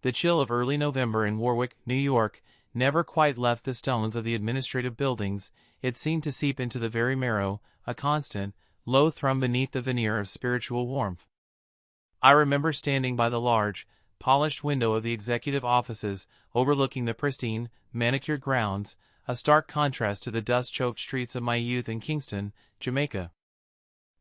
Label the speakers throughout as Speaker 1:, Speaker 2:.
Speaker 1: The chill of early November in Warwick, New York, never quite left the stones of the administrative buildings. It seemed to seep into the very marrow, a constant, low thrum beneath the veneer of spiritual warmth. I remember standing by the large, polished window of the executive offices, overlooking the pristine, manicured grounds, a stark contrast to the dust-choked streets of my youth in Kingston, Jamaica.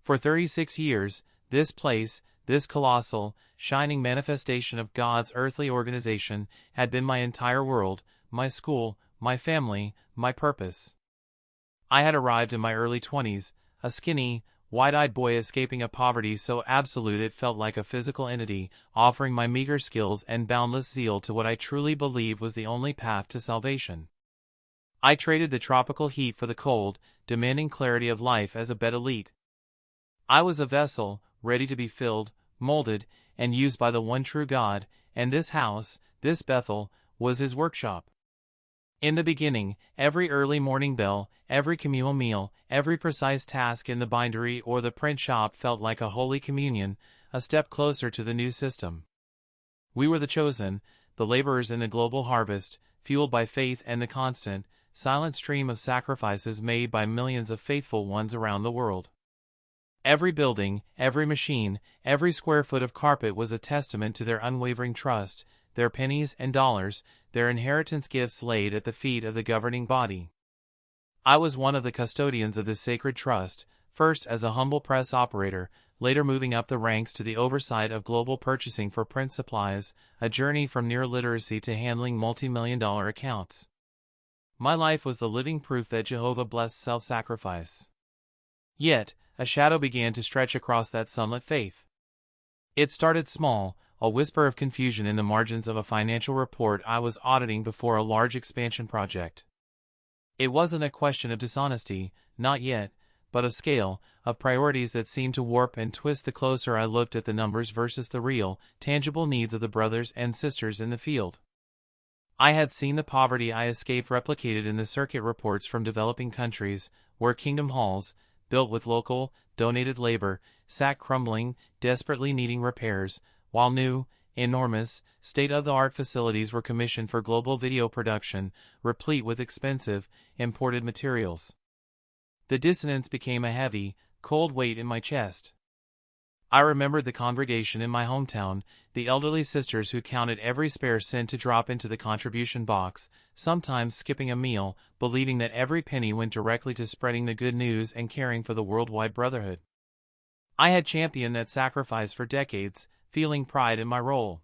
Speaker 1: For 36 years, this place, this colossal, shining manifestation of God's earthly organization, had been my entire world, my school, my family, my purpose. I had arrived in my early 20s, a skinny, wide-eyed boy escaping a poverty so absolute it felt like a physical entity, offering my meager skills and boundless zeal to what I truly believed was the only path to salvation. I traded the tropical heat for the cold, demanding clarity of life as a bed elite. I was a vessel, ready to be filled, molded, and used by the one true God, and this house, this Bethel, was his workshop. In the beginning, every early morning bell, every communal meal, every precise task in the bindery or the print shop felt like a holy communion, a step closer to the new system. We were the chosen, the laborers in the global harvest, fueled by faith and the constant, silent stream of sacrifices made by millions of faithful ones around the world. Every building, every machine, every square foot of carpet was a testament to their unwavering trust, their pennies and dollars, their inheritance gifts laid at the feet of the governing body. I was one of the custodians of this sacred trust, first as a humble press operator, later moving up the ranks to the oversight of global purchasing for print supplies, a journey from near literacy to handling multi-million-dollar accounts. My life was the living proof that Jehovah blessed self-sacrifice. Yet, a shadow began to stretch across that sunlit faith. It started small, a whisper of confusion in the margins of a financial report I was auditing before a large expansion project. It wasn't a question of dishonesty, not yet, but of scale, of priorities that seemed to warp and twist the closer I looked at the numbers versus the real, tangible needs of the brothers and sisters in the field. I had seen the poverty I escaped replicated in the circuit reports from developing countries, where kingdom halls, built with local, donated labor, sat crumbling, desperately needing repairs, while new, enormous, state-of-the-art facilities were commissioned for global video production, replete with expensive, imported materials. The dissonance became a heavy, cold weight in my chest. I remembered the congregation in my hometown, the elderly sisters who counted every spare cent to drop into the contribution box, sometimes skipping a meal, believing that every penny went directly to spreading the good news and caring for the worldwide brotherhood. I had championed that sacrifice for decades, feeling pride in my role.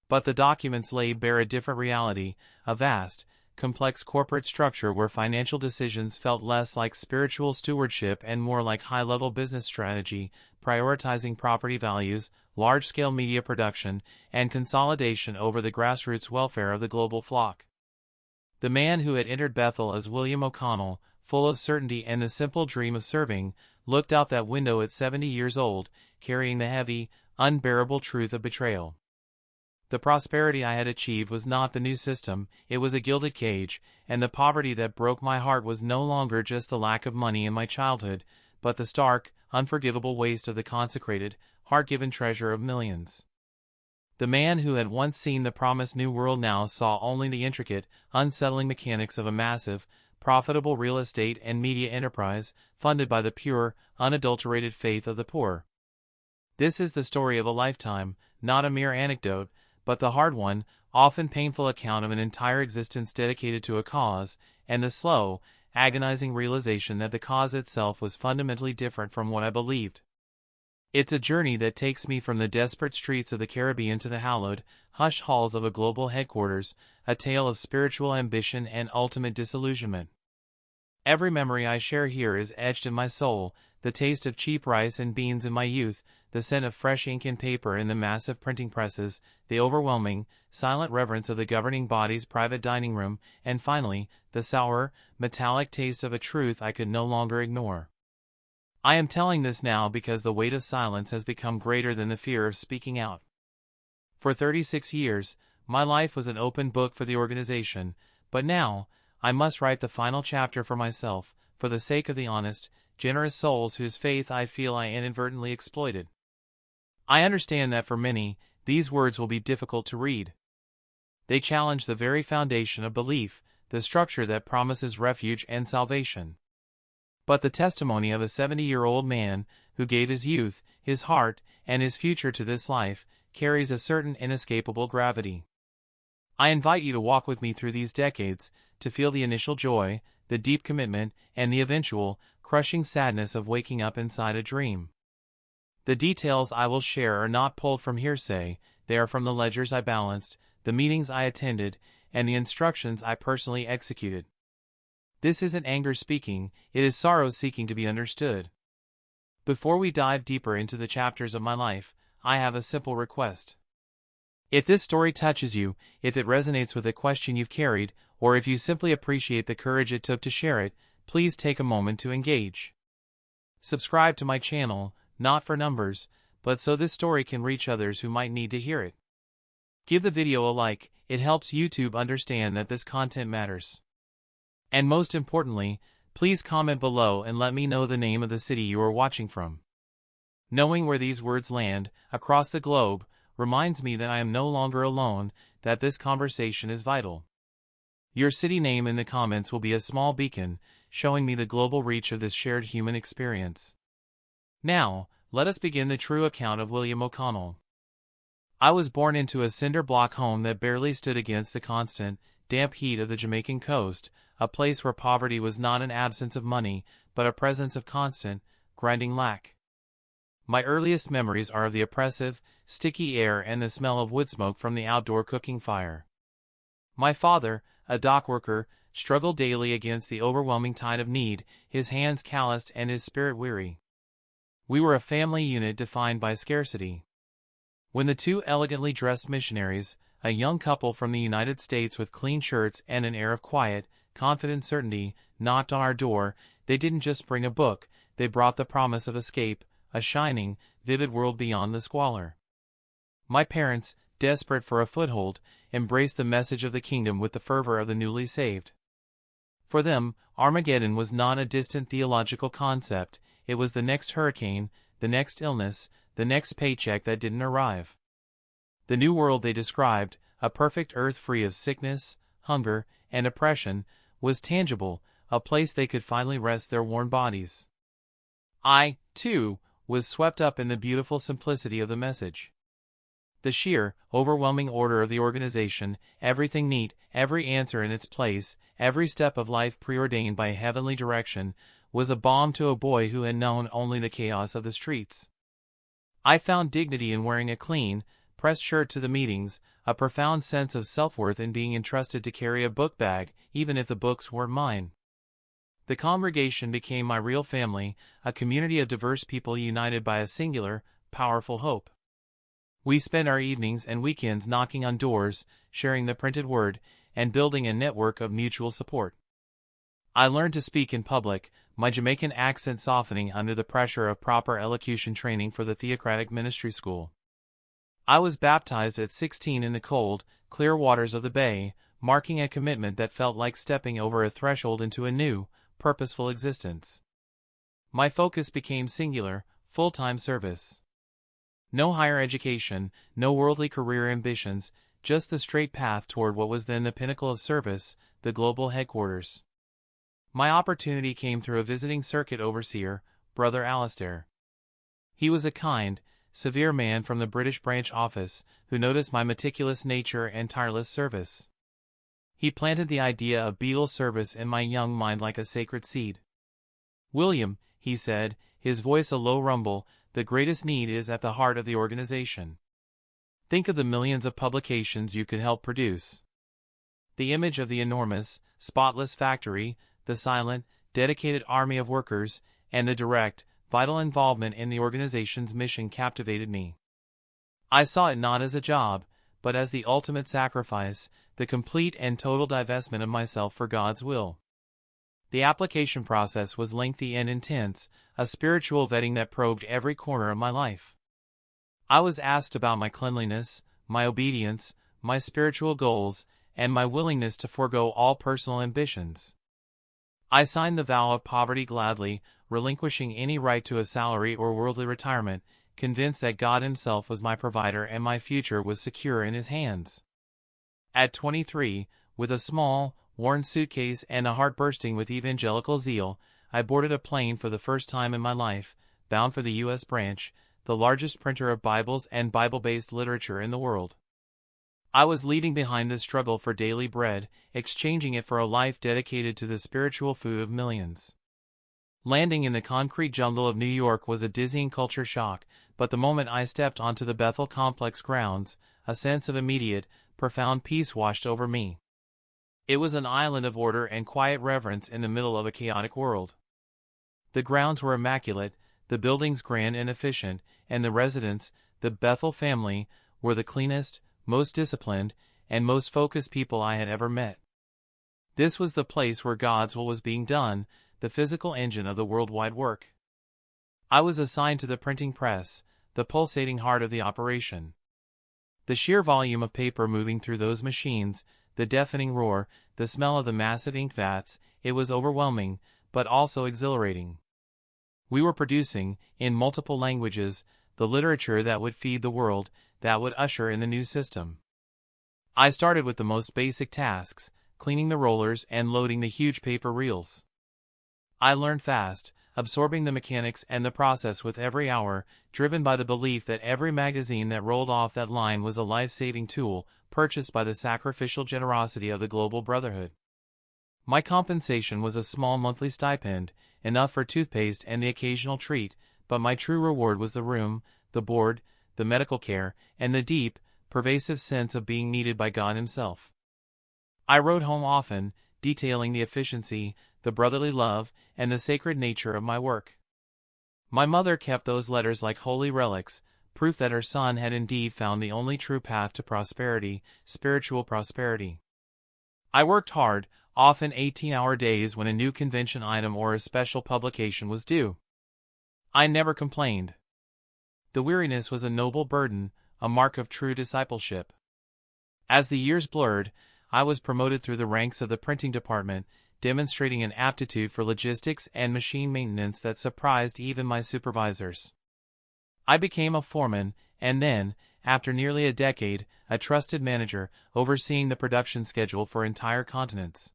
Speaker 1: But the documents laid bare a different reality, a vast, complex corporate structure where financial decisions felt less like spiritual stewardship and more like high-level business strategy, prioritizing property values, large-scale media production, and consolidation over the grassroots welfare of the global flock. The man who had entered Bethel as William O'Connell, full of certainty and the simple dream of serving, looked out that window at 70 years old, carrying the heavy, unbearable truth of betrayal. The prosperity I had achieved was not the new system, it was a gilded cage, and the poverty that broke my heart was no longer just the lack of money in my childhood, but the stark, unforgivable waste of the consecrated, heart-given treasure of millions. The man who had once seen the promised new world now saw only the intricate, unsettling mechanics of a massive, profitable real estate and media enterprise, funded by the pure, unadulterated faith of the poor. This is the story of a lifetime, not a mere anecdote, but the hard one, often painful account of an entire existence dedicated to a cause, and the slow, agonizing realization that the cause itself was fundamentally different from what I believed. It's a journey that takes me from the desperate streets of the Caribbean to the hallowed, hushed halls of a global headquarters, a tale of spiritual ambition and ultimate disillusionment. Every memory I share here is etched in my soul, the taste of cheap rice and beans in my youth, the scent of fresh ink and paper in the massive printing presses, the overwhelming, silent reverence of the governing body's private dining room, and finally, the sour, metallic taste of a truth I could no longer ignore. I am telling this now because the weight of silence has become greater than the fear of speaking out. For 36 years, my life was an open book for the organization, but now, I must write the final chapter for myself, for the sake of the honest, generous souls whose faith I feel I inadvertently exploited. I understand that for many, these words will be difficult to read. They challenge the very foundation of belief, the structure that promises refuge and salvation. But the testimony of a 70-year-old man, who gave his youth, his heart, and his future to this life, carries a certain inescapable gravity. I invite you to walk with me through these decades, to feel the initial joy, the deep commitment, and the eventual, crushing sadness of waking up inside a dream. The details I will share are not pulled from hearsay, they are from the ledgers I balanced, the meetings I attended, and the instructions I personally executed. This isn't anger speaking, it is sorrow seeking to be understood. Before we dive deeper into the chapters of my life, I have a simple request. If this story touches you, if it resonates with a question you've carried, or if you simply appreciate the courage it took to share it, please take a moment to engage. Subscribe to my channel, not for numbers, but so this story can reach others who might need to hear it. Give the video a like, it helps YouTube understand that this content matters. And most importantly, please comment below and let me know the name of the city you are watching from. Knowing where these words land, across the globe, reminds me that I am no longer alone, that this conversation is vital. Your city name in the comments will be a small beacon, showing me the global reach of this shared human experience. Now, let us begin the true account of William O'Connell. I was born into a cinder block home that barely stood against the constant, damp heat of the Jamaican coast, a place where poverty was not an absence of money, but a presence of constant, grinding lack. My earliest memories are of the oppressive, sticky air and the smell of wood smoke from the outdoor cooking fire. My father, a dock worker, struggled daily against the overwhelming tide of need, his hands calloused and his spirit weary. We were a family unit defined by scarcity. When the two elegantly dressed missionaries, a young couple from the United States with clean shirts and an air of quiet, confident certainty, knocked on our door, they didn't just bring a book, they brought the promise of escape, a shining, vivid world beyond the squalor. My parents, desperate for a foothold, embraced the message of the kingdom with the fervor of the newly saved. For them, Armageddon was not a distant theological concept, it was the next hurricane, the next illness, the next paycheck that didn't arrive. The new world they described, a perfect earth free of sickness, hunger, and oppression, was tangible, a place they could finally rest their worn bodies. I, too, was swept up in the beautiful simplicity of the message. The sheer, overwhelming order of the organization, everything neat, every answer in its place, every step of life preordained by heavenly direction, was a balm to a boy who had known only the chaos of the streets. I found dignity in wearing a clean, pressed shirt to the meetings, a profound sense of self-worth in being entrusted to carry a book bag, even if the books weren't mine. The congregation became my real family, a community of diverse people united by a singular, powerful hope. We spent our evenings and weekends knocking on doors, sharing the printed word, and building a network of mutual support. I learned to speak in public, my Jamaican accent softening under the pressure of proper elocution training for the theocratic ministry school. I was baptized at 16 in the cold, clear waters of the bay, marking a commitment that felt like stepping over a threshold into a new, purposeful existence. My focus became singular, full-time service. No higher education, no worldly career ambitions, just the straight path toward what was then the pinnacle of service, the global headquarters. My opportunity came through a visiting circuit overseer, Brother Alistair. He was a kind, severe man from the British branch office, who noticed my meticulous nature and tireless service. He planted the idea of beadle service in my young mind like a sacred seed. "William," he said, his voice a low rumble, "the greatest need is at the heart of the organization. Think of the millions of publications you could help produce. The image of the enormous, spotless factory, the silent, dedicated army of workers, and the direct, vital involvement in the organization's mission captivated me. I saw it not as a job, but as the ultimate sacrifice, the complete and total divestment of myself for God's will. The application process was lengthy and intense, a spiritual vetting that probed every corner of my life. I was asked about my cleanliness, my obedience, my spiritual goals, and my willingness to forego all personal ambitions. I signed the vow of poverty gladly, relinquishing any right to a salary or worldly retirement, convinced that God Himself was my provider and my future was secure in His hands. At 23, with a small, worn suitcase and a heart bursting with evangelical zeal, I boarded a plane for the first time in my life, bound for the U.S. branch, the largest printer of Bibles and Bible-based literature in the world. I was leading behind this struggle for daily bread, exchanging it for a life dedicated to the spiritual food of millions. Landing in the concrete jungle of New York was a dizzying culture shock, but the moment I stepped onto the Bethel complex grounds, a sense of immediate, profound peace washed over me. It was an island of order and quiet reverence in the middle of a chaotic world. The grounds were immaculate, the buildings grand and efficient, and the residents, the Bethel family, were the cleanest, most disciplined, and most focused people I had ever met. This was the place where God's will was being done, the physical engine of the worldwide work. I was assigned to the printing press, the pulsating heart of the operation. The sheer volume of paper moving through those machines, the deafening roar, the smell of the massive ink vats, it was overwhelming, but also exhilarating. We were producing, in multiple languages, the literature that would feed the world, that would usher in the new system. I started with the most basic tasks, cleaning the rollers and loading the huge paper reels. I learned fast, absorbing the mechanics and the process with every hour, driven by the belief that every magazine that rolled off that line was a life-saving tool, purchased by the sacrificial generosity of the global brotherhood. My compensation was a small monthly stipend, enough for toothpaste and the occasional treat, but my true reward was the room, the board, the medical care, and the deep, pervasive sense of being needed by God Himself. I wrote home often, detailing the efficiency, the brotherly love, and the sacred nature of my work. My mother kept those letters like holy relics, proof that her son had indeed found the only true path to prosperity, spiritual prosperity. I worked hard, often 18-hour days when a new convention item or a special publication was due. I never complained. The weariness was a noble burden, a mark of true discipleship. As the years blurred, I was promoted through the ranks of the printing department, demonstrating an aptitude for logistics and machine maintenance that surprised even my supervisors. I became a foreman, and then, after nearly a decade, a trusted manager, overseeing the production schedule for entire continents.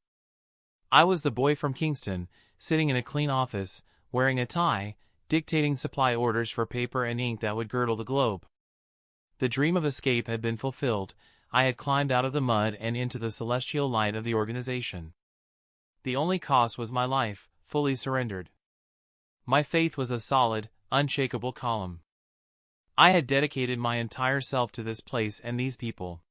Speaker 1: I was the boy from Kingston, sitting in a clean office, wearing a tie, dictating supply orders for paper and ink that would girdle the globe. The dream of escape had been fulfilled. I had climbed out of the mud and into the celestial light of the organization. The only cost was my life, fully surrendered. My faith was a solid, unshakable column. I had dedicated my entire self to this place and these people.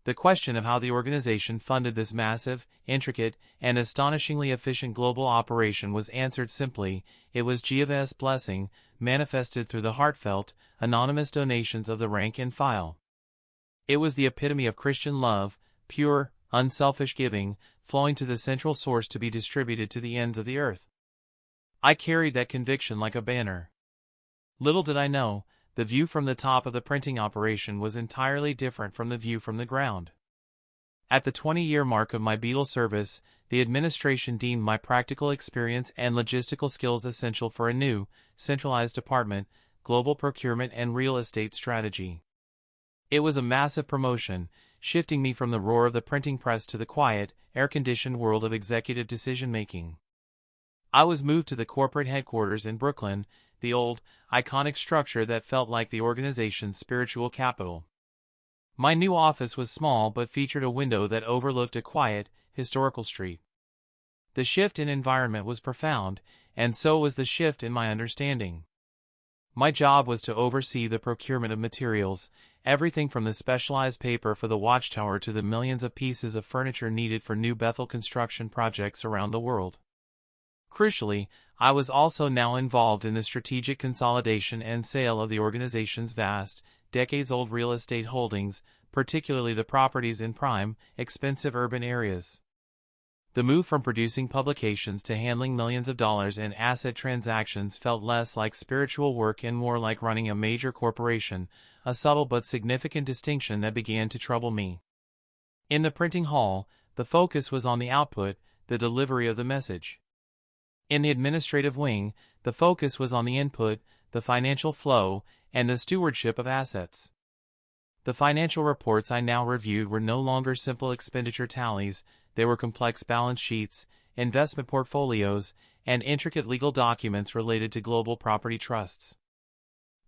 Speaker 1: The question of how the organization funded this massive, intricate, and astonishingly efficient global operation was answered simply. It was Jehovah's blessing, manifested through the heartfelt, anonymous donations of the rank and file. It was the epitome of Christian love, pure, unselfish giving, flowing to the central source to be distributed to the ends of the earth. I carried that conviction like a banner. Little did I know, the view from the top of the printing operation was entirely different from the view from the ground. At the 20-year mark of my Bethel service, the administration deemed my practical experience and logistical skills essential for a new, centralized department, global procurement and real estate strategy. It was a massive promotion, shifting me from the roar of the printing press to the quiet, air-conditioned world of executive decision-making. I was moved to the corporate headquarters in Brooklyn, the old, iconic structure that felt like the organization's spiritual capital. My new office was small but featured a window that overlooked a quiet, historical street. The shift in environment was profound, and so was the shift in my understanding. My job was to oversee the procurement of materials, everything from the specialized paper for the watchtower to the millions of pieces of furniture needed for new Bethel construction projects around the world. Crucially, I was also now involved in the strategic consolidation and sale of the organization's vast, decades-old real estate holdings, particularly the properties in prime, expensive urban areas. The move from producing publications to handling millions of dollars in asset transactions felt less like spiritual work and more like running a major corporation, a subtle but significant distinction that began to trouble me. In the printing hall, the focus was on the output, the delivery of the message. In the administrative wing, the focus was on the input, the financial flow, and the stewardship of assets. The financial reports I now reviewed were no longer simple expenditure tallies, they were complex balance sheets, investment portfolios, and intricate legal documents related to global property trusts.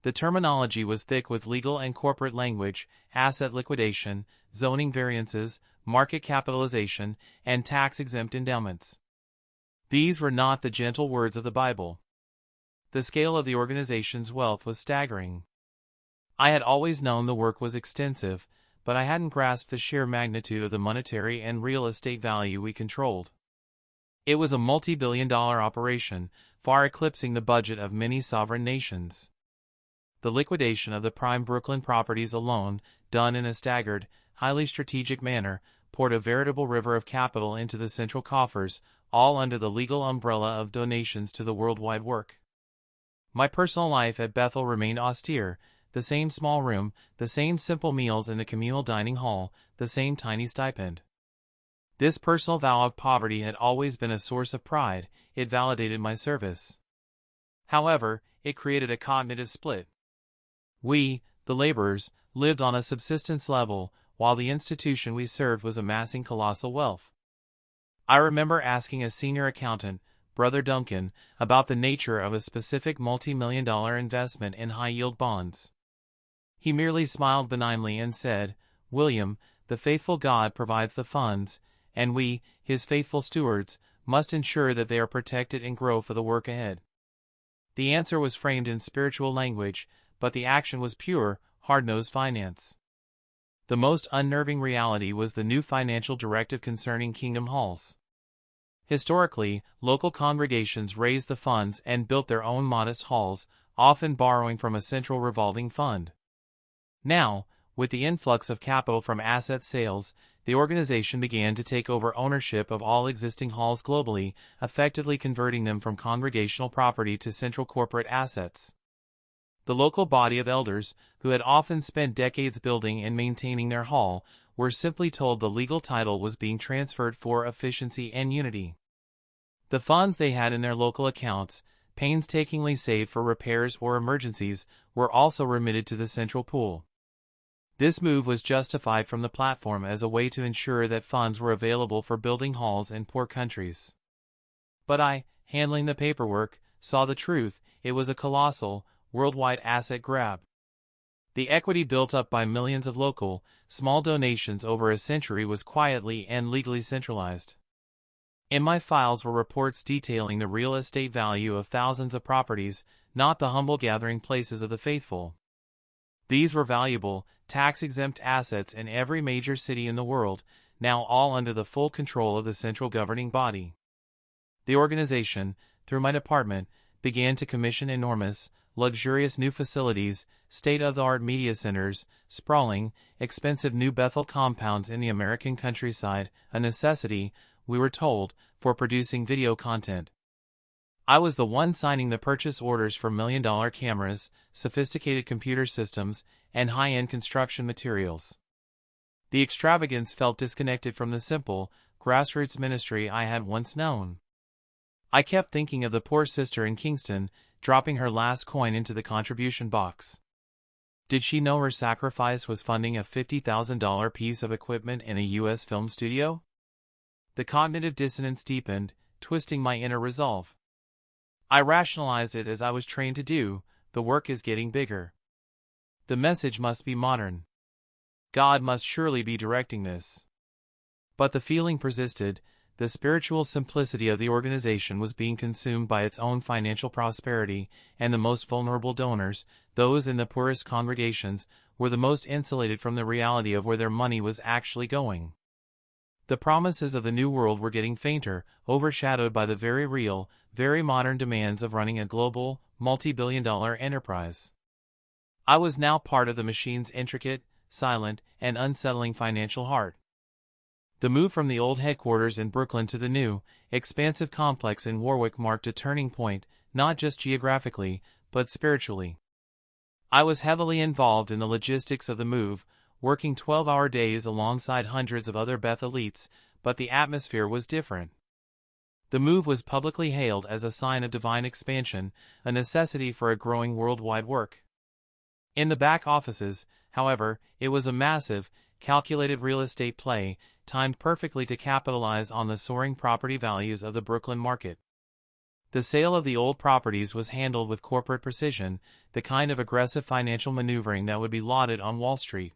Speaker 1: The terminology was thick with legal and corporate language, asset liquidation, zoning variances, market capitalization, and tax-exempt endowments. These were not the gentle words of the Bible. The scale of the organization's wealth was staggering. I had always known the work was extensive, but I hadn't grasped the sheer magnitude of the monetary and real estate value we controlled. It was a multi-billion-dollar operation, far eclipsing the budget of many sovereign nations. The liquidation of the prime Brooklyn properties alone, done in a staggered, highly strategic manner, poured a veritable river of capital into the central coffers, all under the legal umbrella of donations to the worldwide work. My personal life at Bethel remained austere, the same small room, the same simple meals in the communal dining hall, the same tiny stipend. This personal vow of poverty had always been a source of pride, it validated my service. However, it created a cognitive split. We, the laborers, lived on a subsistence level, while the institution we served was amassing colossal wealth. I remember asking a senior accountant, Brother Duncan, about the nature of a specific multi-million-dollar investment in high-yield bonds. He merely smiled benignly and said, "William, the faithful God provides the funds, and we, his faithful stewards, must ensure that they are protected and grow for the work ahead." The answer was framed in spiritual language, but the action was pure, hard-nosed finance. The most unnerving reality was the new financial directive concerning kingdom halls. Historically, local congregations raised the funds and built their own modest halls, often borrowing from a central revolving fund. Now, with the influx of capital from asset sales, the organization began to take over ownership of all existing halls globally, effectively converting them from congregational property to central corporate assets. The local body of elders, who had often spent decades building and maintaining their hall, were simply told the legal title was being transferred for efficiency and unity. The funds they had in their local accounts, painstakingly saved for repairs or emergencies, were also remitted to the central pool. This move was justified from the platform as a way to ensure that funds were available for building halls in poor countries. But I, handling the paperwork, saw the truth. It was a colossal, worldwide asset grab. The equity built up by millions of local, small donations over a century was quietly and legally centralized. In my files were reports detailing the real estate value of thousands of properties, not the humble gathering places of the faithful. These were valuable, tax-exempt assets in every major city in the world, now all under the full control of the central governing body. The organization, through my department, began to commission enormous, luxurious new facilities, state-of-the-art media centers, sprawling, expensive new Bethel compounds in the American countryside, a necessity, we were told, for producing video content. I was the one signing the purchase orders for million-dollar cameras, sophisticated computer systems, and high-end construction materials. The extravagance felt disconnected from the simple, grassroots ministry I had once known. I kept thinking of the poor sister in Kingston, dropping her last coin into the contribution box. Did she know her sacrifice was funding a $50,000 piece of equipment in a U.S. film studio? The cognitive dissonance deepened, twisting my inner resolve. I rationalized it as I was trained to do. The work is getting bigger. The message must be modern. God must surely be directing this. But the feeling persisted. The spiritual simplicity of the organization was being consumed by its own financial prosperity, and the most vulnerable donors, those in the poorest congregations, were the most insulated from the reality of where their money was actually going. The promises of the New World were getting fainter, overshadowed by the very real, very modern demands of running a global, multi-billion-dollar enterprise. I was now part of the machine's intricate, silent, and unsettling financial heart. The move from the old headquarters in Brooklyn to the new, expansive complex in Warwick marked a turning point, not just geographically, but spiritually. I was heavily involved in the logistics of the move, working 12-hour days alongside hundreds of other Bethelites, but the atmosphere was different. The move was publicly hailed as a sign of divine expansion, a necessity for a growing worldwide work. In the back offices, however, it was a massive, calculated real estate play, timed perfectly to capitalize on the soaring property values of the Brooklyn market. The sale of the old properties was handled with corporate precision, the kind of aggressive financial maneuvering that would be lauded on Wall Street.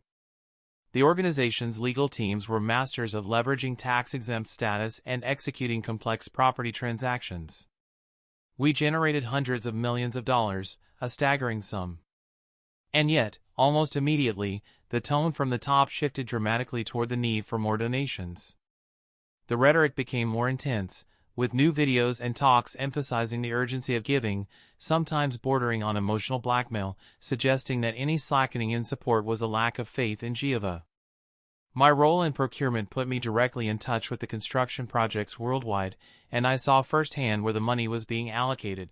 Speaker 1: The organization's legal teams were masters of leveraging tax-exempt status and executing complex property transactions. We generated hundreds of millions of dollars, a staggering sum. And yet, almost immediately, the tone from the top shifted dramatically toward the need for more donations. The rhetoric became more intense, with new videos and talks emphasizing the urgency of giving, sometimes bordering on emotional blackmail, suggesting that any slackening in support was a lack of faith in Jehovah. My role in procurement put me directly in touch with the construction projects worldwide, and I saw firsthand where the money was being allocated.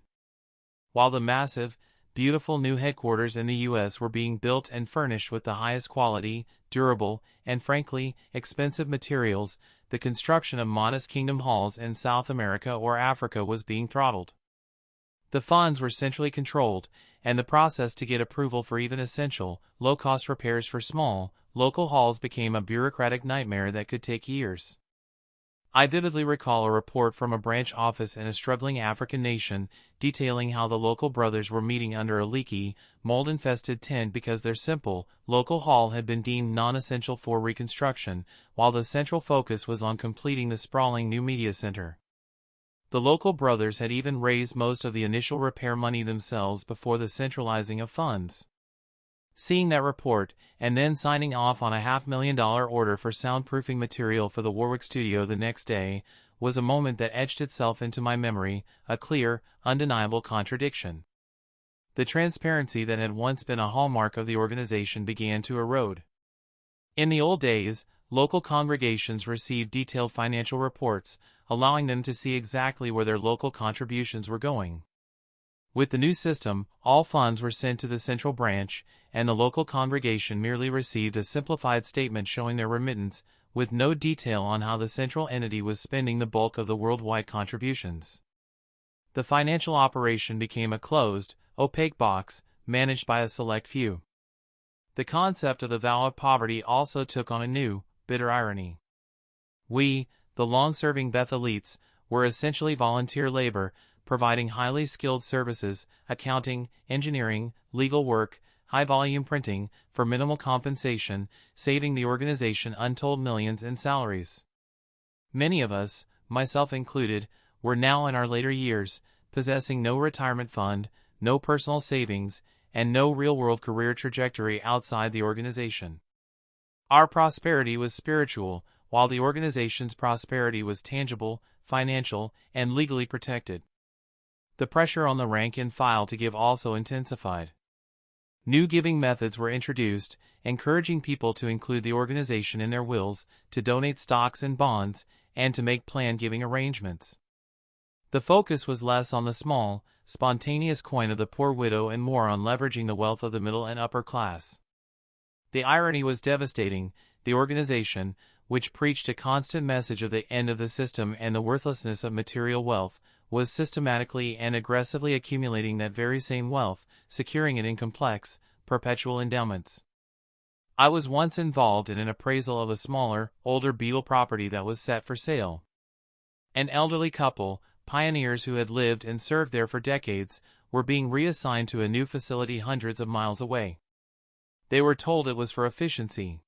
Speaker 1: While the massive, beautiful new headquarters in the U.S. were being built and furnished with the highest quality, durable, and frankly, expensive materials, the construction of modest kingdom halls in South America or Africa was being throttled. The funds were centrally controlled, and the process to get approval for even essential, low-cost repairs for small, local halls became a bureaucratic nightmare that could take years. I vividly recall a report from a branch office in a struggling African nation detailing how the local brothers were meeting under a leaky, mold-infested tent because their simple, local hall had been deemed non-essential for reconstruction, while the central focus was on completing the sprawling new media center. The local brothers had even raised most of the initial repair money themselves before the centralizing of funds. Seeing that report, and then signing off on a $500,000 order for soundproofing material for the Warwick studio the next day, was a moment that etched itself into my memory, a clear, undeniable contradiction. The transparency that had once been a hallmark of the organization began to erode. In the old days, local congregations received detailed financial reports, allowing them to see exactly where their local contributions were going. With the new system, all funds were sent to the central branch, and the local congregation merely received a simplified statement showing their remittance, with no detail on how the central entity was spending the bulk of the worldwide contributions. The financial operation became a closed, opaque box, managed by a select few. The concept of the vow of poverty also took on a new, bitter irony. We, the long-serving Bethelites, were essentially volunteer labor, providing highly skilled services, accounting, engineering, legal work, high-volume printing, for minimal compensation, saving the organization untold millions in salaries. Many of us, myself included, were now in our later years, possessing no retirement fund, no personal savings, and no real-world career trajectory outside the organization. Our prosperity was spiritual, while the organization's prosperity was tangible, financial, and legally protected. The pressure on the rank and file to give also intensified. New giving methods were introduced, encouraging people to include the organization in their wills, to donate stocks and bonds, and to make planned giving arrangements. The focus was less on the small, spontaneous coin of the poor widow and more on leveraging the wealth of the middle and upper class. The irony was devastating. The organization, which preached a constant message of the end of the system and the worthlessness of material wealth, was systematically and aggressively accumulating that very same wealth, securing it in complex, perpetual endowments. I was once involved in an appraisal of a smaller, older Beetle property that was set for sale. An elderly couple, pioneers who had lived and served there for decades, were being reassigned to a new facility hundreds of miles away. They were told it was for efficiency.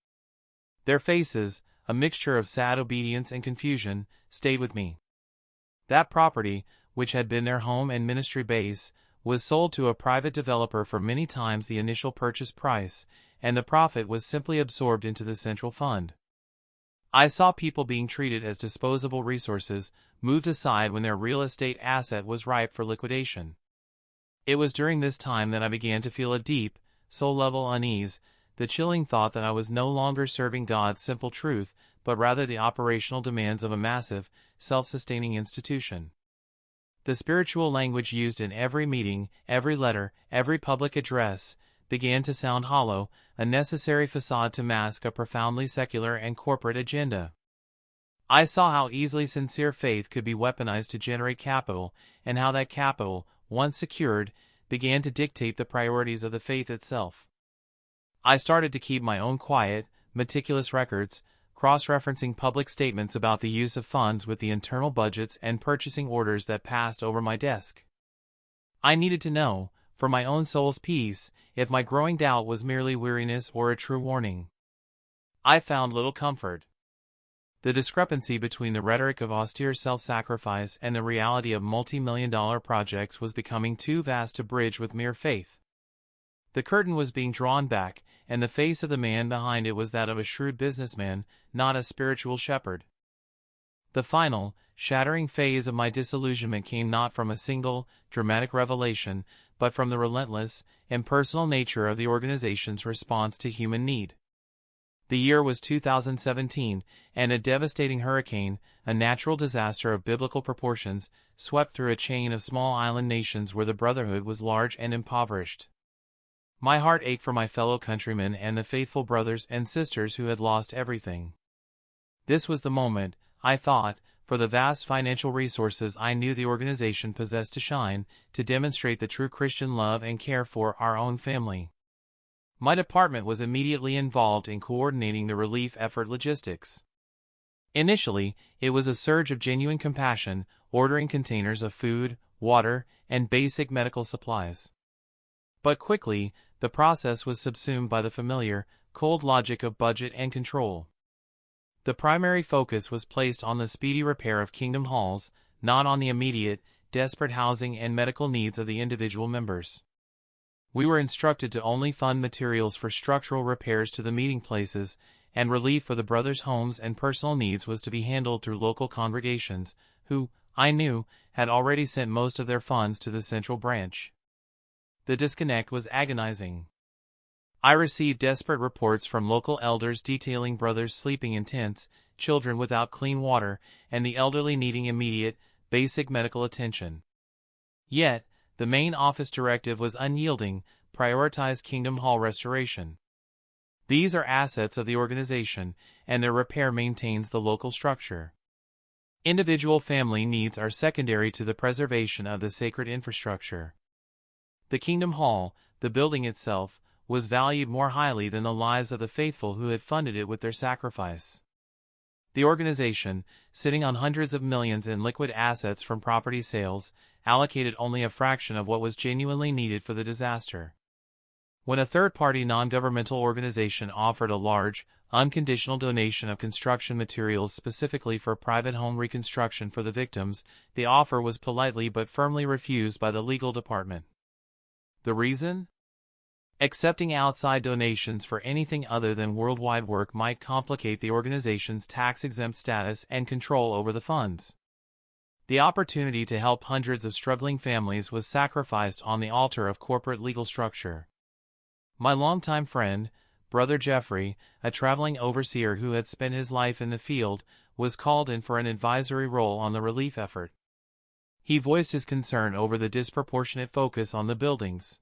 Speaker 1: Their faces, a mixture of sad obedience and confusion, stayed with me. That property, which had been their home and ministry base, was sold to a private developer for many times the initial purchase price, and the profit was simply absorbed into the central fund. I saw people being treated as disposable resources, moved aside when their real estate asset was ripe for liquidation. It was during this time that I began to feel a deep, soul-level unease, the chilling thought that I was no longer serving God's simple truth, but rather the operational demands of a massive, self-sustaining institution. The spiritual language used in every meeting, every letter, every public address, began to sound hollow, a necessary facade to mask a profoundly secular and corporate agenda. I saw how easily sincere faith could be weaponized to generate capital, and how that capital, once secured, began to dictate the priorities of the faith itself. I started to keep my own quiet, meticulous records, cross-referencing public statements about the use of funds with the internal budgets and purchasing orders that passed over my desk. I needed to know, for my own soul's peace, if my growing doubt was merely weariness or a true warning. I found little comfort. The discrepancy between the rhetoric of austere self-sacrifice and the reality of multi-million-dollar projects was becoming too vast to bridge with mere faith. The curtain was being drawn back, and the face of the man behind it was that of a shrewd businessman, not a spiritual shepherd. The final, shattering phase of my disillusionment came not from a single, dramatic revelation, but from the relentless, impersonal nature of the organization's response to human need. The year was 2017, and a devastating hurricane, a natural disaster of biblical proportions, swept through a chain of small island nations where the brotherhood was large and impoverished. My heart ached for my fellow countrymen and the faithful brothers and sisters who had lost everything. This was the moment, I thought, for the vast financial resources I knew the organization possessed to shine, to demonstrate the true Christian love and care for our own family. My department was immediately involved in coordinating the relief effort logistics. Initially, it was a surge of genuine compassion, ordering containers of food, water, and basic medical supplies. But quickly, the process was subsumed by the familiar, cold logic of budget and control. The primary focus was placed on the speedy repair of Kingdom halls, not on the immediate, desperate housing and medical needs of the individual members. We were instructed to only fund materials for structural repairs to the meeting places, and relief for the brothers' homes and personal needs was to be handled through local congregations, who, I knew, had already sent most of their funds to the central branch. The disconnect was agonizing. I received desperate reports from local elders detailing brothers sleeping in tents, children without clean water, and the elderly needing immediate, basic medical attention. Yet, the main office directive was unyielding: prioritize Kingdom Hall restoration. These are assets of the organization, and their repair maintains the local structure. Individual family needs are secondary to the preservation of the sacred infrastructure. The Kingdom Hall, the building itself, was valued more highly than the lives of the faithful who had funded it with their sacrifice. The organization, sitting on hundreds of millions in liquid assets from property sales, allocated only a fraction of what was genuinely needed for the disaster. When a third-party non-governmental organization offered a large, unconditional donation of construction materials specifically for private home reconstruction for the victims, the offer was politely but firmly refused by the legal department. The reason? Accepting outside donations for anything other than worldwide work might complicate the organization's tax-exempt status and control over the funds. The opportunity to help hundreds of struggling families was sacrificed on the altar of corporate legal structure. My longtime friend, Brother Jeffrey, a traveling overseer who had spent his life in the field, was called in for an advisory role on the relief effort. He voiced his concern over the disproportionate focus on the buildings.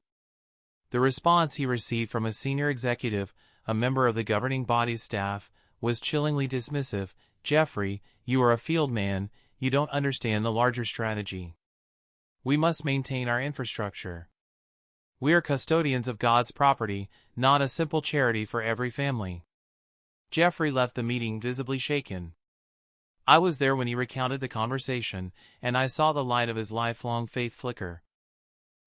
Speaker 1: The response he received from a senior executive, a member of the governing body's staff, was chillingly dismissive. "Jeffrey, you are a field man, you don't understand the larger strategy. We must maintain our infrastructure. We are custodians of God's property, not a simple charity for every family." Jeffrey left the meeting visibly shaken. I was there when he recounted the conversation, and I saw the light of his lifelong faith flicker.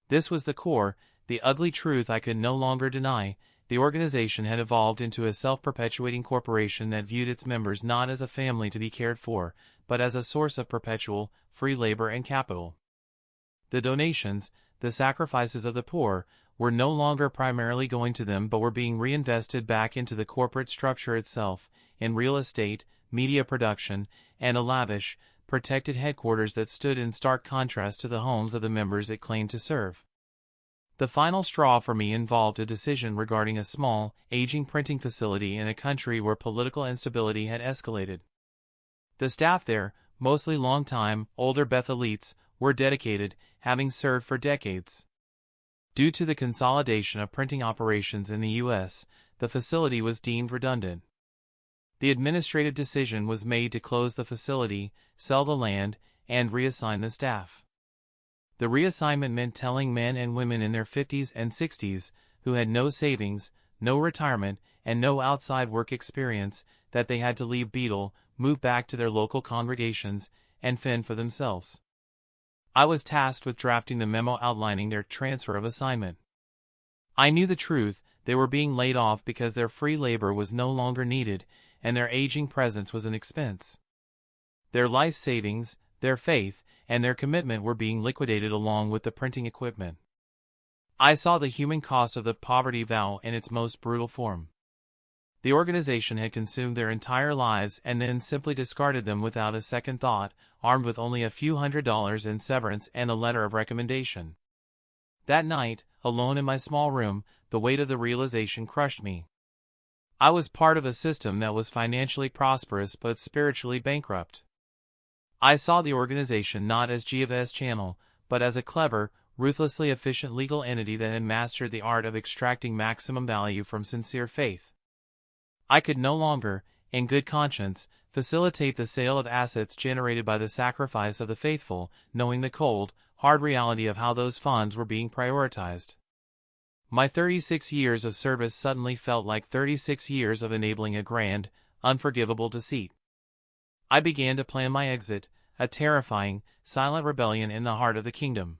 Speaker 1: This was the core, the ugly truth I could no longer deny. The organization had evolved into a self-perpetuating corporation that viewed its members not as a family to be cared for, but as a source of perpetual, free labor and capital. The donations, the sacrifices of the poor, were no longer primarily going to them but were being reinvested back into the corporate structure itself, in real estate, media production, and a lavish, protected headquarters that stood in stark contrast to the homes of the members it claimed to serve. The final straw for me involved a decision regarding a small, aging printing facility in a country where political instability had escalated. The staff there, mostly long-time, older Bethelites, were dedicated, having served for decades. Due to the consolidation of printing operations in the U.S., the facility was deemed redundant. The administrative decision was made to close the facility, sell the land, and reassign the staff. The reassignment meant telling men and women in their 50s and 60s, who had no savings, no retirement, and no outside work experience, that they had to leave Bethel, move back to their local congregations, and fend for themselves. I was tasked with drafting the memo outlining their transfer of assignment. I knew the truth: they were being laid off because their free labor was no longer needed, and their aging presence was an expense. Their life savings, their faith, and their commitment were being liquidated along with the printing equipment. I saw the human cost of the poverty vow in its most brutal form. The organization had consumed their entire lives and then simply discarded them without a second thought, armed with only a few $100s in severance and a letter of recommendation. That night, alone in my small room, the weight of the realization crushed me. I was part of a system that was financially prosperous but spiritually bankrupt. I saw the organization not as Jehovah's Channel, but as a clever, ruthlessly efficient legal entity that had mastered the art of extracting maximum value from sincere faith. I could no longer, in good conscience, facilitate the sale of assets generated by the sacrifice of the faithful, knowing the cold, hard reality of how those funds were being prioritized. My 36 years of service suddenly felt like 36 years of enabling a grand, unforgivable deceit. I began to plan my exit, a terrifying, silent rebellion in the heart of the kingdom.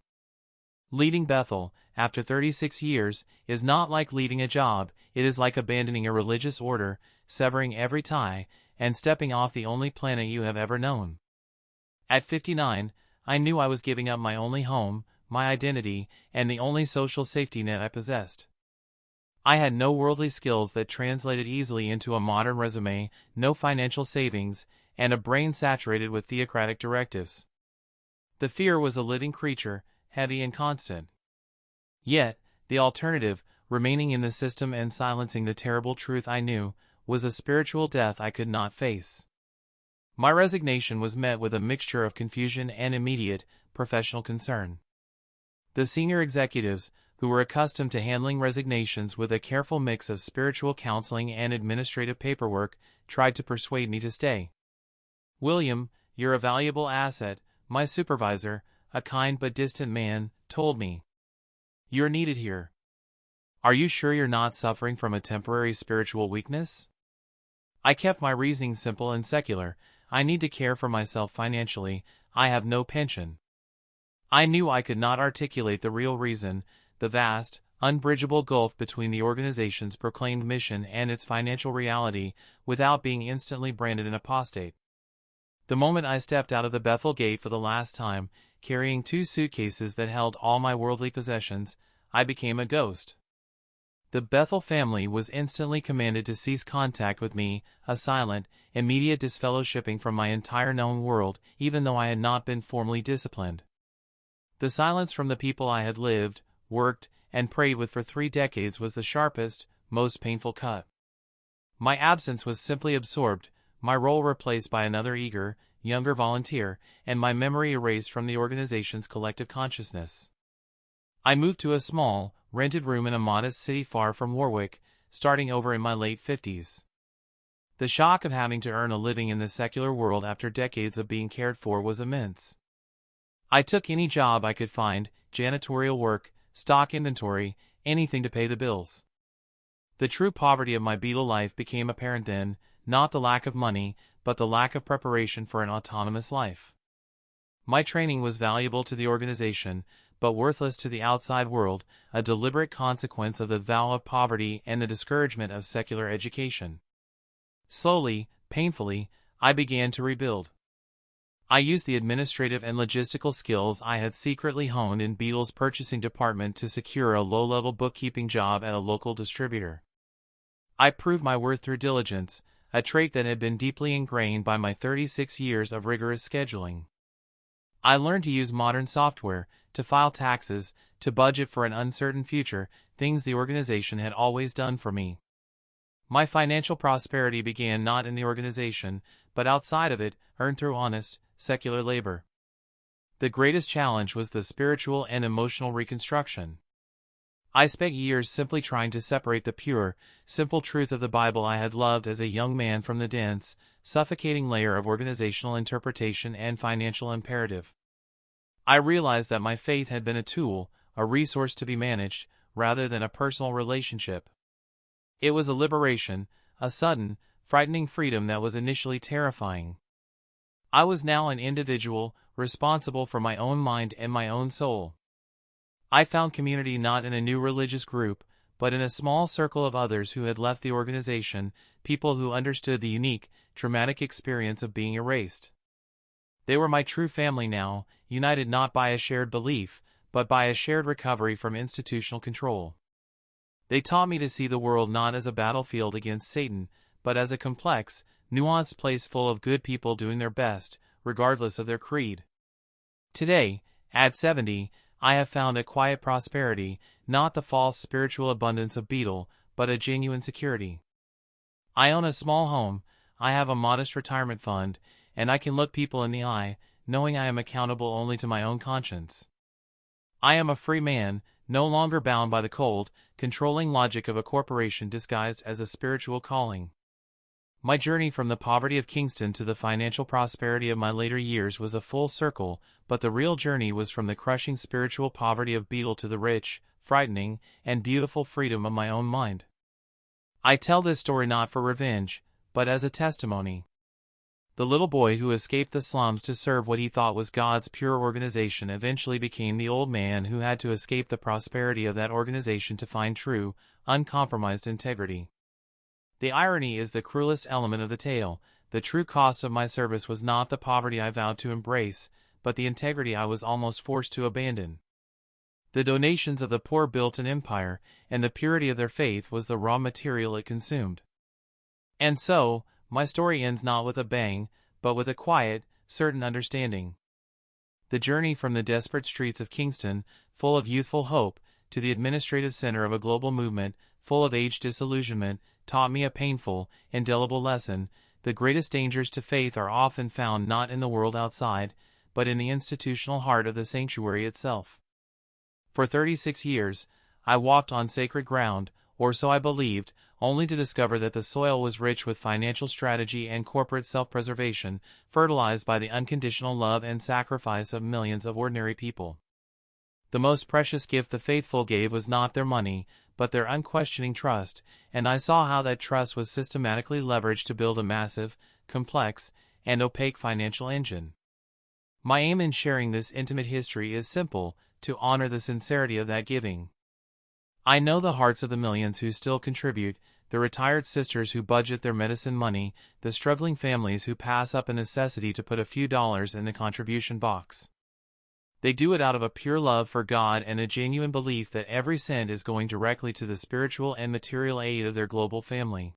Speaker 1: Leading Bethel, after 36 years, is not like leading a job. It is like abandoning a religious order, severing every tie, and stepping off the only planet you have ever known. At 59, I knew I was giving up my only home, my identity, and the only social safety net I possessed. I had no worldly skills that translated easily into a modern resume, no financial savings, and a brain saturated with theocratic directives. The fear was a living creature, heavy and constant. Yet, the alternative, remaining in the system and silencing the terrible truth I knew, was a spiritual death I could not face. My resignation was met with a mixture of confusion and immediate, professional concern. The senior executives, who were accustomed to handling resignations with a careful mix of spiritual counseling and administrative paperwork, tried to persuade me to stay. "William, you're a valuable asset," my supervisor, a kind but distant man, told me. "You're needed here. Are you sure you're not suffering from a temporary spiritual weakness?" I kept my reasoning simple and secular. I need to care for myself financially. I have no pension. I knew I could not articulate the real reason, the vast, unbridgeable gulf between the organization's proclaimed mission and its financial reality, without being instantly branded an apostate. The moment I stepped out of the Bethel gate for the last time, carrying 2 suitcases that held all my worldly possessions, I became a ghost. The Bethel family was instantly commanded to cease contact with me, a silent, immediate disfellowshipping from my entire known world, even though I had not been formally disciplined. The silence from the people I had lived, worked, and prayed with for 3 decades was the sharpest, most painful cut. My absence was simply absorbed, my role replaced by another eager, younger volunteer, and my memory erased from the organization's collective consciousness. I moved to a small, rented room in a modest city far from Warwick, starting over in my late 50s. The shock of having to earn a living in the secular world after decades of being cared for was immense. I took any job I could find, janitorial work, stock inventory, anything to pay the bills. The true poverty of my Bethel life became apparent then, not the lack of money, but the lack of preparation for an autonomous life. My training was valuable to the organization, but worthless to the outside world, a deliberate consequence of the vow of poverty and the discouragement of secular education. Slowly, painfully, I began to rebuild. I used the administrative and logistical skills I had secretly honed in Bethel's purchasing department to secure a low-level bookkeeping job at a local distributor. I proved my worth through diligence, a trait that had been deeply ingrained by my 36 years of rigorous scheduling. I learned to use modern software, to file taxes, to budget for an uncertain future, things the organization had always done for me. My financial prosperity began not in the organization, but outside of it, earned through honest, secular labor. The greatest challenge was the spiritual and emotional reconstruction. I spent years simply trying to separate the pure, simple truth of the Bible I had loved as a young man from the dense, suffocating layer of organizational interpretation and financial imperative. I realized that my faith had been a tool, a resource to be managed, rather than a personal relationship. It was a liberation, a sudden, frightening freedom that was initially terrifying. I was now an individual, responsible for my own mind and my own soul. I found community not in a new religious group, but in a small circle of others who had left the organization, people who understood the unique, traumatic experience of being erased. They were my true family now, united not by a shared belief, but by a shared recovery from institutional control. They taught me to see the world not as a battlefield against Satan, but as a complex, nuanced place full of good people doing their best, regardless of their creed. Today, at 70, I have found a quiet prosperity, not the false spiritual abundance of Bethel, but a genuine security. I own a small home, I have a modest retirement fund, and I can look people in the eye, knowing I am accountable only to my own conscience. I am a free man, no longer bound by the cold, controlling logic of a corporation disguised as a spiritual calling. My journey from the poverty of Kingston to the financial prosperity of my later years was a full circle, but the real journey was from the crushing spiritual poverty of Bethel to the rich, frightening, and beautiful freedom of my own mind. I tell this story not for revenge, but as a testimony. The little boy who escaped the slums to serve what he thought was God's pure organization eventually became the old man who had to escape the prosperity of that organization to find true, uncompromised integrity. The irony is the cruelest element of the tale. The true cost of my service was not the poverty I vowed to embrace, but the integrity I was almost forced to abandon. The donations of the poor built an empire, and the purity of their faith was the raw material it consumed. And so, my story ends not with a bang, but with a quiet, certain understanding. The journey from the desperate streets of Kingston, full of youthful hope, to the administrative center of a global movement, full of aged disillusionment, taught me a painful, indelible lesson. The greatest dangers to faith are often found not in the world outside, but in the institutional heart of the sanctuary itself. For 36 years, I walked on sacred ground, or so I believed, only to discover that the soil was rich with financial strategy and corporate self-preservation, fertilized by the unconditional love and sacrifice of millions of ordinary people. The most precious gift the faithful gave was not their money, but their unquestioning trust, and I saw how that trust was systematically leveraged to build a massive, complex, and opaque financial engine. My aim in sharing this intimate history is simple: to honor the sincerity of that giving. I know the hearts of the millions who still contribute, the retired sisters who budget their medicine money, the struggling families who pass up a necessity to put a few dollars in the contribution box. They do it out of a pure love for God and a genuine belief that every cent is going directly to the spiritual and material aid of their global family.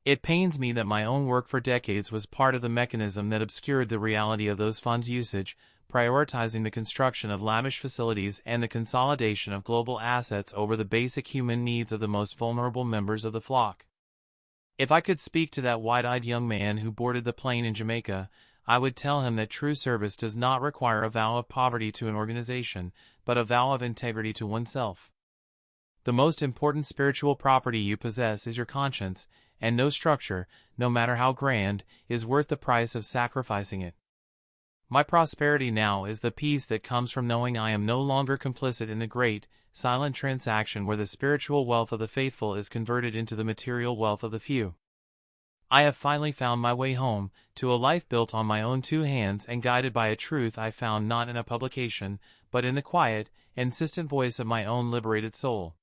Speaker 1: It pains me that my own work for decades was part of the mechanism that obscured the reality of those funds' usage, prioritizing the construction of lavish facilities and the consolidation of global assets over the basic human needs of the most vulnerable members of the flock. If I could speak to that wide-eyed young man who boarded the plane in Jamaica, I would tell him that true service does not require a vow of poverty to an organization, but a vow of integrity to oneself. The most important spiritual property you possess is your conscience, and no structure, no matter how grand, is worth the price of sacrificing it. My prosperity now is the peace that comes from knowing I am no longer complicit in the great, silent transaction where the spiritual wealth of the faithful is converted into the material wealth of the few. I have finally found my way home, to a life built on my own two hands and guided by a truth I found not in a publication, but in the quiet, insistent voice of my own liberated soul.